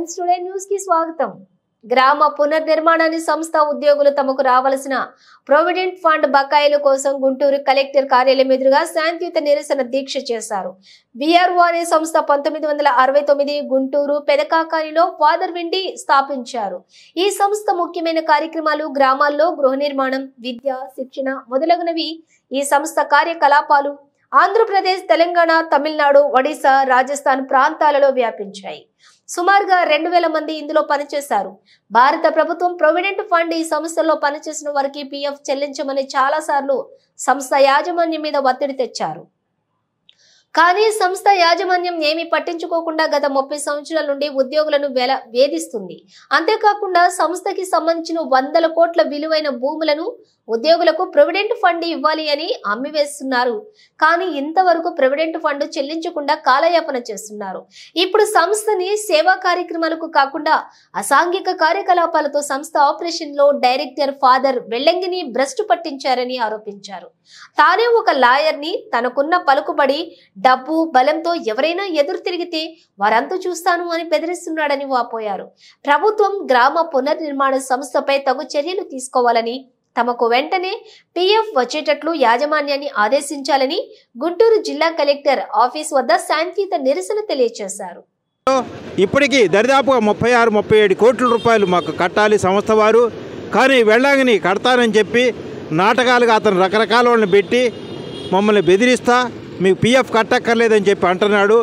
Times today news కి స్వాగతం. గ్రామ పునర్నిర్మాణాన్ని సంస్థ ఉద్యోగులు తమకు రావాల్సిన ప్రొవిడెంట్ ఫండ్ బకాయిల కోసం గుంటూరు కలెక్టర్ కార్యాలయం ఎదురుగా శాంతియుత నిరసన దీక్ష చేశారు. విఆర్ఓ అనే సంస్థ 1969 గుంటూరు పెదకాకానిలో ఫాదర్ విండి స్థాపించారు. ఈ సంస్థ ముఖ్యమైన కార్యక్రమాలు గ్రామాల్లో గృహ నిర్మాణం, విద్య, శిక్షణ మొదలగునవి. ఈ సంస్థ కార్యకలాపాలు ఆంధ్రప్రదేశ్, తెలంగాణ, తమిళనాడు, ఒడిశా, రాజస్థాన్ ప్రాంతాలలో వ్యాపించాయి. సుమారుగా 2000 మంది ఇందులో పనిచేశారు. భారత ప్రభుత్వం ప్రొవిడెంట్ ఫండ్ ఈ సంస్థల్లో పనిచేసిన వారికి PF చెల్లించమని చాలా సార్లు సంస్థ యాజమాన్యం మీద ఒత్తిడి తెచ్చారు. కానీ సంస్థ యాజమాన్యం ఏమీ పట్టించుకోకుండా గత 30 సంవత్సరాల నుండి ఉద్యోగులను వేధిస్తుంది. అంతేకాకుండా సంస్థకి సంబంధించిన 100 కోట్ల విలువైన భూములను ఉద్యోగులకు ప్రొవిడెంట్ ఫండ్ ఇవ్వాలి అని అమ్మివేస్తున్నారు. కానీ ఇంతవరకు ప్రొవిడెంట్ ఫండ్ చెల్లించకుండా కాలయాపన చేస్తున్నారు. ఇప్పుడు సంస్థని సేవా కార్యక్రమాలకు కాకుండా అసాంఘిక కార్యకలాపాలతో సంస్థ ఆపరేషన్ లో డైరెక్టర్ ఫాదర్ వెల్లంగిని భ్రష్టు పట్టించారని ఆరోపించారు. తానే ఒక లాయర్ని, తనకున్న పలుకుబడి, డబ్బు, బలంతో ఎవరైనా ఎదురు తిరిగితే వారంతా చూస్తాను అని బెదిరిస్తున్నాడని వాపోయారు. ప్రభుత్వం గ్రామ పునర్నిర్మాణ సంస్థపై తగు చర్యలు తీసుకోవాలని, తమకు వెంటనే PF వచ్చేటట్లు యాజమాన్యాన్ని ఆదేశించాలని గుంటూరు జిల్లా కలెక్టర్ ఆఫీస్ వద్ద శాంతియుత నిరసన తెలియజేశారు. ఇప్పటికీ దరిదాపుగా 36-37 కోట్ల రూపాయలు మాకు కట్టాలి సంస్థ వారు. కానీ వెళ్ళంగిని కడతానని చెప్పి నాటకాలుగా అతను రకరకాల వాళ్ళని పెట్టి మమ్మల్ని బెదిరిస్తా మీకు PF కట్టక్కర్లేదని చెప్పి అంటున్నాడు.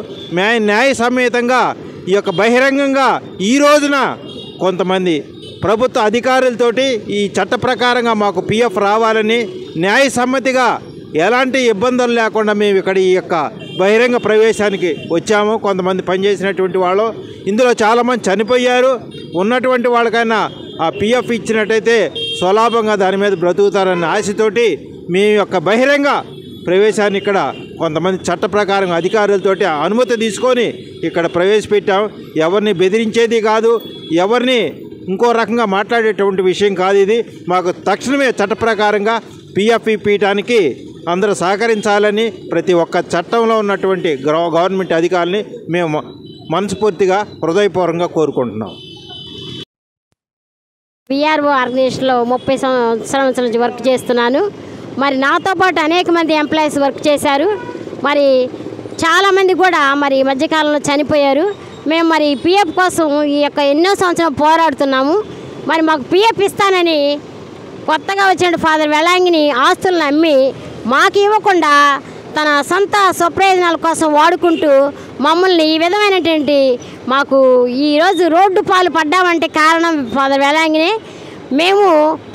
న్యాయ సమేతంగా ఈ యొక్క బహిరంగంగా ఈ రోజున కొంతమంది ప్రభుత్వ అధికారులతోటి ఈ చట్ట ప్రకారంగా మాకు PF రావాలని న్యాయసమ్మతిగా ఎలాంటి ఇబ్బందులు లేకుండా మేము ఇక్కడ ఈ యొక్క బహిరంగ ప్రవేశానికి వచ్చాము. కొంతమంది పనిచేసినటువంటి వాళ్ళు ఇందులో చాలామంది చనిపోయారు. ఉన్నటువంటి వాళ్ళకైనా ఆ PF ఇచ్చినట్టయితే స్వలాభంగా దాని మీద బ్రతుకుతారన్న ఆశతోటి మేము యొక్క బహిరంగ ప్రవేశాన్ని ఇక్కడ కొంతమంది చట్ట ప్రకారం అధికారులతోటి అనుమతి తీసుకొని ఇక్కడ ప్రవేశపెట్టాం. ఎవరిని బెదిరించేది కాదు, ఎవరిని ఇంకో రకంగా మాట్లాడేటువంటి విషయం కాదు ఇది. మాకు తక్షణమే చట్ట ప్రకారంగా PF ఇప్పించడానికి అందరూ సహకరించాలని ప్రతి ఒక్క చట్టంలో ఉన్నటువంటి గవర్నమెంట్ అధికారులని మేము మనస్ఫూర్తిగా హృదయపూర్వకంగా కోరుకుంటున్నాం. విఆర్ఓ ఆర్గనైజేషన్లో 30 సంవత్సరాల నుంచి వర్క్ చేస్తున్నాను. మరి నాతో పాటు అనేక మంది ఎంప్లాయీస్ వర్క్ చేశారు. మరి చాలామంది కూడా మరి మధ్యకాలంలో చనిపోయారు. మేము మరి PF కోసం ఈ యొక్క ఎన్నో సంవత్సరాలు పోరాడుతున్నాము. మరి మాకు PF ఇస్తానని కొత్తగా వచ్చిన ఫాదర్ వెల్లంగిని ఆస్తులను అమ్మి మాకు ఇవ్వకుండా తన సొంత స్వప్రయోజనాల కోసం వాడుకుంటూ మమ్మల్ని ఈ విధమైనటువంటి మాకు ఈరోజు రోడ్డు పాలు పడ్డామంటే కారణం ఫాదర్ వెల్లంగిని. మేము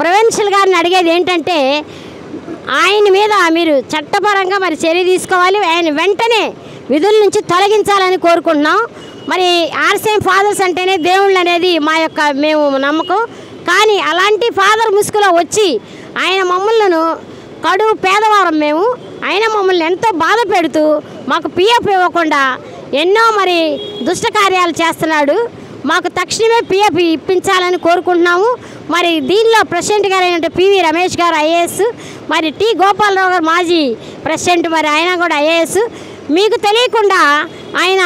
ప్రొవిన్షియల్ గారిని అడిగేది ఏంటంటే ఆయన మీద మీరు చట్టపరంగా మరి చర్య తీసుకోవాలి, ఆయన వెంటనే విధుల నుంచి తొలగించాలని కోరుకుంటున్నాం. మరి RCM ఫాదర్స్ అంటేనే దేవుళ్ళు అనేది మేము నమ్మకం. కానీ అలాంటి ఫాదర్ ముసుగులో వచ్చి ఆయన మమ్మల్ని కడు పేదవారం మేము, ఆయన మమ్మల్ని ఎంతో బాధ పెడుతూ మాకు PF ఇవ్వకుండా ఎన్నో మరి దుష్ట కార్యాలు చేస్తున్నాడు. మాకు తక్షణమే PF ఇప్పించాలని కోరుకుంటున్నాము. మరి దీనిలో ప్రెసిడెంట్ గారు అయినట్టు PV రమేష్ గారు IAS, మరి T గోపాలరావు గారు మాజీ ప్రెసిడెంట్, మరి ఆయన కూడా IAS. మీకు తెలియకుండా ఆయన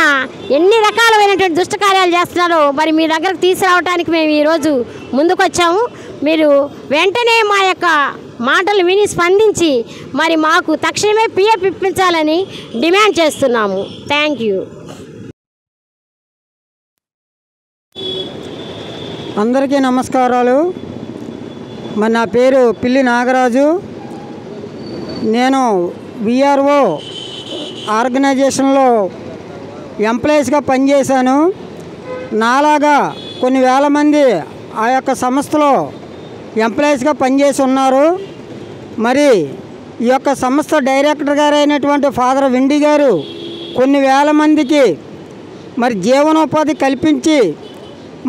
ఎన్ని రకాలైనటువంటి దుష్టకార్యాలు చేస్తున్నారో మరి మీ దగ్గరకు తీసుకురావడానికి మేము ఈరోజు ముందుకొచ్చాము. మీరు వెంటనే మా యొక్క మాటలు విని స్పందించి మరి మాకు తక్షణమే PF ఇప్పించాలని డిమాండ్ చేస్తున్నాము. Thank you. అందరికీ నమస్కారాలు. మరి నా పేరు పిల్లి నాగరాజు. నేను విఆర్ఓ ఆర్గనైజేషన్లో ఎంప్లాయీస్గా పనిచేశాను. నాలాగా కొన్ని వేల మంది ఆ యొక్క సంస్థలో ఎంప్లాయీస్గా పనిచేసి ఉన్నారు. మరి ఈ యొక్క సంస్థ డైరెక్టర్ గారు అయినటువంటి ఫాదర్ విండి గారు కొన్ని వేల మందికి మరి జీవనోపాధి కల్పించి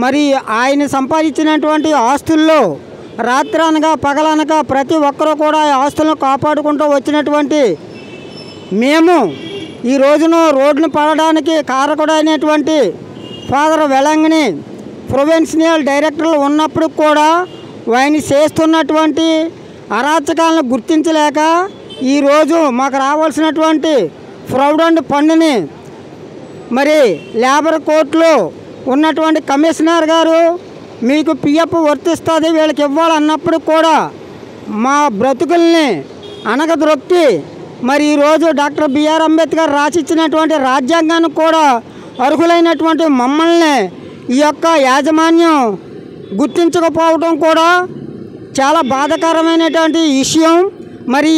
మరి ఆయన సంపాదించినటువంటి ఆస్తుల్లో రాత్రనగా పగలనగా ప్రతి ఒక్కరూ కూడా ఆ ఆస్తులను కాపాడుకుంటూ వచ్చినటువంటి మేము ఈ రోజున రోడ్డును పడడానికి కారకుడైనటువంటి ఫాదర్ వెల్లంగిని ప్రొవిన్షియల్ డైరెక్టర్లు ఉన్నప్పుడు కూడా ఆయన చేస్తున్నటువంటి అరాచకాలను గుర్తించలేక ఈరోజు మాకు రావాల్సినటువంటి ప్రొవిడెంట్ ఫండ్ని మరి లేబర్ కోర్టులో ఉన్నటువంటి కమిషనర్ గారు మీకు పిఎఫ్ వర్తిస్తుంది వీళ్ళకి ఇవ్వాలన్నప్పుడు కూడా మా బ్రతుకుల్ని అనగదొక్కి మరి ఈరోజు డాక్టర్ బిఆర్ అంబేద్కర్ రాసిచ్చినటువంటి రాజ్యాంగాన్ని కూడా అర్హులైనటువంటి మమ్మల్ని ఈ యొక్క యాజమాన్యం గుర్తించకపోవడం కూడా చాలా బాధాకరమైనటువంటి విషయం. మరి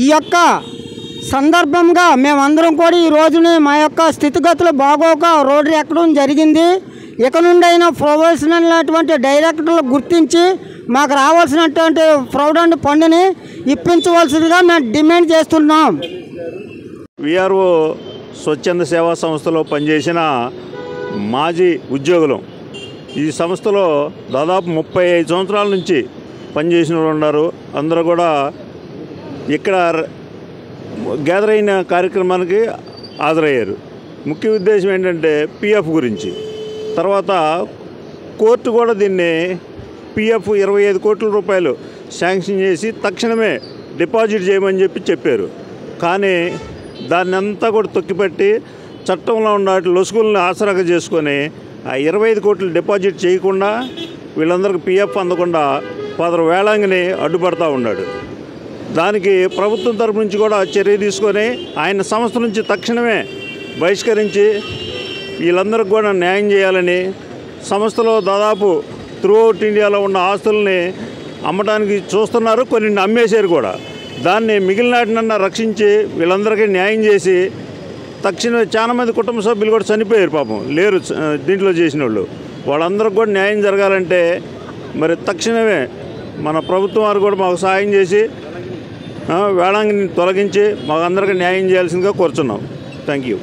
ఈ యొక్క సందర్భంగా మేమందరం కూడా ఈ రోజుని మా యొక్క స్థితిగతులు బాగోక రోడ్డు ఎక్కడం జరిగింది. ఇక నుండైనా ప్రొఫెషనల్ అయినటువంటి డైరెక్టర్లు గుర్తించి మాకు రావాల్సినటువంటి ప్రావిడెంట్ ఫండ్ని ఇప్పించవలసిందిగా మేము డిమాండ్ చేస్తున్నాం. విఆర్ఓ స్వచ్ఛంద సేవా సంస్థలో పనిచేసిన మాజీ ఉద్యోగులు ఈ సంస్థలో దాదాపు 35 సంవత్సరాల నుంచి పనిచేసిన వాళ్ళు ఉన్నారు. అందరూ కూడా ఇక్కడ గ్యాదర్ అయిన కార్యక్రమానికి హాజరయ్యారు. ముఖ్య ఉద్దేశం ఏంటంటే పిఎఫ్ గురించి. తర్వాత కోర్టు కూడా దీన్ని పిఎఫ్ 25 కోట్ల రూపాయలు శాంక్షన్ చేసి తక్షణమే డిపాజిట్ చేయమని చెప్పారు. కానీ దాన్ని అంతా కూడా తొక్కిపెట్టి చట్టంలో ఉన్న లొసుగులను ఆసరాగా చేసుకొని ఆ 25 కోట్లు డిపాజిట్ చేయకుండా వీళ్ళందరికీ పిఎఫ్ అందకుండా ఫాదర్ వేళాంగిని అడ్డుపడతా ఉన్నాడు. దానికి ప్రభుత్వం తరపు నుంచి కూడా చర్య తీసుకొని ఆయన సంస్థ నుంచి తక్షణమే బహిష్కరించి వీళ్ళందరికీ కూడా న్యాయం చేయాలని, సంస్థలో దాదాపు త్రూఅవుట్ ఇండియాలో ఉన్న ఆస్తుల్ని అమ్మడానికి చూస్తున్నారు, కొన్ని అమ్మేశారు కూడా. దాన్ని మిగిలినాటినన్నా రక్షించి వీళ్ళందరికీ న్యాయం చేసి తక్షణమే చాలామంది కుటుంబ సభ్యులు కూడా చనిపోయారు, పాపం లేరు దీంట్లో చేసిన వాళ్ళు. వాళ్ళందరికీ కూడా న్యాయం జరగాలంటే మరి తక్షణమే మన ప్రభుత్వం వారు కూడా మాకు సహాయం చేసి వేళాంగిని తొలగించి మాకు అందరికీ న్యాయం చేయాల్సిందిగా కోరుచున్నాం. Thank you.